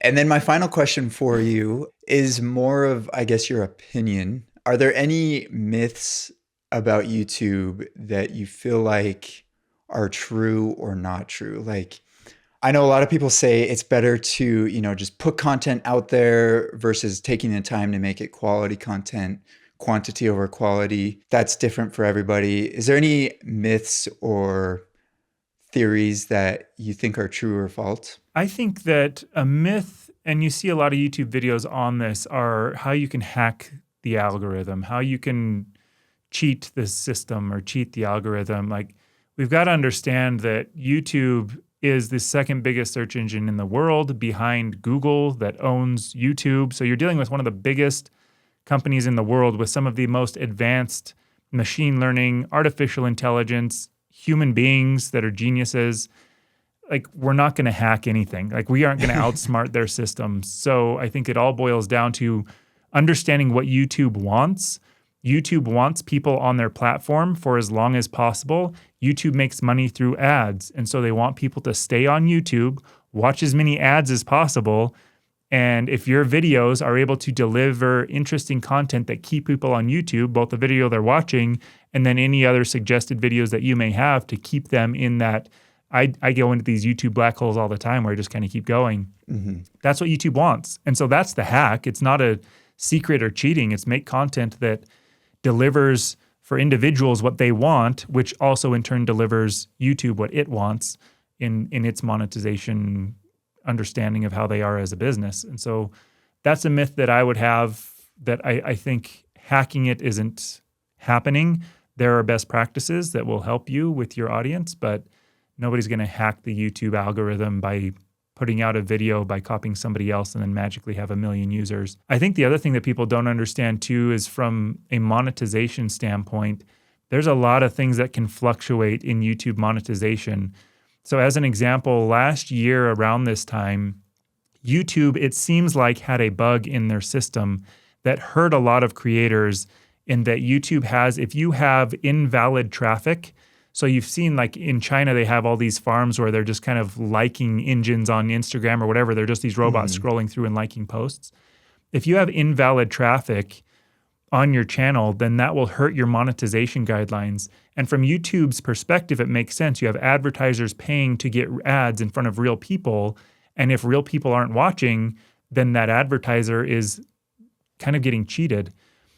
And then my final question for you is more of, I guess, your opinion. Are there any myths about YouTube that you feel like are true or not true? Like, I know a lot of people say it's better to, just put content out there versus taking the time to make it quality content, quantity over quality. That's different for everybody. Is there any myths or theories that you think are true or false? I think that a myth, and you see a lot of YouTube videos on this, are how you can hack the algorithm, how you can cheat the system or cheat the algorithm. Like, we've got to understand that YouTube is the second biggest search engine in the world behind Google that owns YouTube. So you're dealing with one of the biggest companies in the world with some of the most advanced machine learning, artificial intelligence, human beings that are geniuses. Like, we're not going to hack anything. Like, we aren't going to outsmart their systems. So I think it all boils down to understanding what YouTube wants. YouTube wants people on their platform for as long as possible. YouTube makes money through ads. And so they want people to stay on YouTube, watch as many ads as possible. And if your videos are able to deliver interesting content that keep people on YouTube, both the video they're watching and then any other suggested videos that you may have to keep them in that. I go into these YouTube black holes all the time where I just kind of keep going. Hmm. That's what YouTube wants. And so that's the hack. It's not a secret or cheating. It's make content that delivers for individuals what they want, which also in turn delivers YouTube what it wants in its monetization understanding of how they are as a business. And so that's a myth that I would have, that I think hacking it isn't happening. There are best practices that will help you with your audience, but nobody's going to hack the YouTube algorithm by putting out a video by copying somebody else and then magically have 1 million users. I think the other thing that people don't understand too is from a monetization standpoint, there's a lot of things that can fluctuate in YouTube monetization. So as an example, last year around this time, YouTube, it seems like, had a bug in their system that hurt a lot of creators, in that YouTube has, if you have invalid traffic, so you've seen, like, in China, they have all these farms where they're just kind of liking engines on Instagram or whatever. They're just these robots Hmm. scrolling through and liking posts. If you have invalid traffic on your channel, then that will hurt your monetization guidelines. And from YouTube's perspective, it makes sense. You have advertisers paying to get ads in front of real people. And if real people aren't watching, then that advertiser is kind of getting cheated.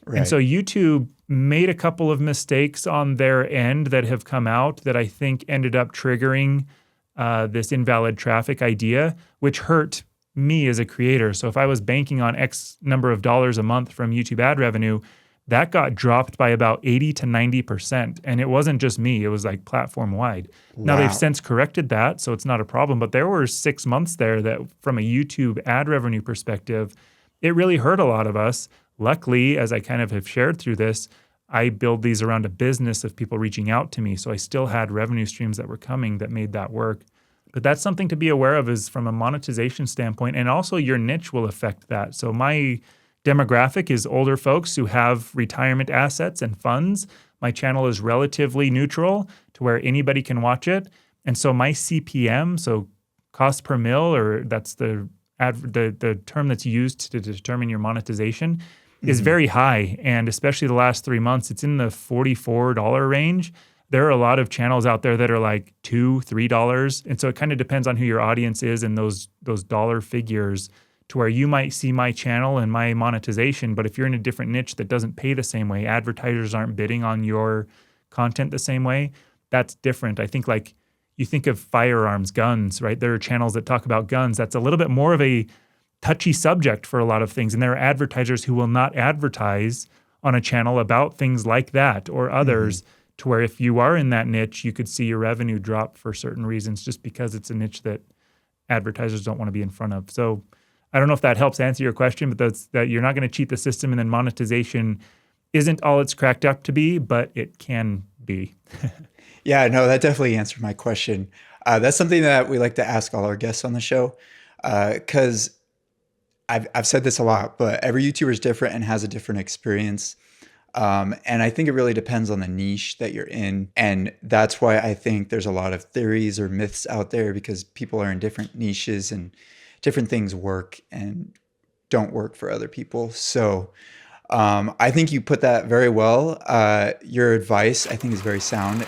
And Right. so YouTube made a couple of mistakes on their end that have come out that I think ended up triggering this invalid traffic idea, which hurt me as a creator. So if I was banking on X number of dollars a month from YouTube ad revenue, that got dropped by about 80 to 90%. And it wasn't just me, it was like platform wide. Now they've Wow. since corrected that, so it's not a problem. But there were 6 months there that, from a YouTube ad revenue perspective, it really hurt a lot of us. Luckily, as I kind of have shared through this, I build these around a business of people reaching out to me. So I still had revenue streams that were coming that made that work. But that's something to be aware of, is from a monetization standpoint, and also your niche will affect that. So my demographic is older folks who have retirement assets and funds. My channel is relatively neutral to where anybody can watch it. And so my CPM, so cost per mil, or that's the term that's used to determine your monetization, is Hmm. very high. And especially the last 3 months, it's in the $44 range. There are a lot of channels out there that are like $2, $3. And so it kind of depends on who your audience is and those dollar figures, to where you might see my channel and my monetization, but if you're in a different niche that doesn't pay the same way, advertisers aren't bidding on your content the same way, that's different. I think, like, you think of firearms, guns, right? There are channels that talk about guns. That's a little bit more of a touchy subject for a lot of things. And there are advertisers who will not advertise on a channel about things like that or Hmm. others, to where if you are in that niche, you could see your revenue drop for certain reasons, just because it's a niche that advertisers don't want to be in front of. So I don't know if that helps answer your question, but that's that you're not going to cheat the system, and then monetization isn't all it's cracked up to be, but it can be. Yeah, no, that definitely answered my question. That's something that we like to ask all our guests on the show, because I've said this a lot, but every YouTuber is different and has a different experience. And I think it really depends on the niche that you're in. And that's why I think there's a lot of theories or myths out there, because people are in different niches and different things work and don't work for other people. So I think you put that very well. Your advice, I think, is very sound.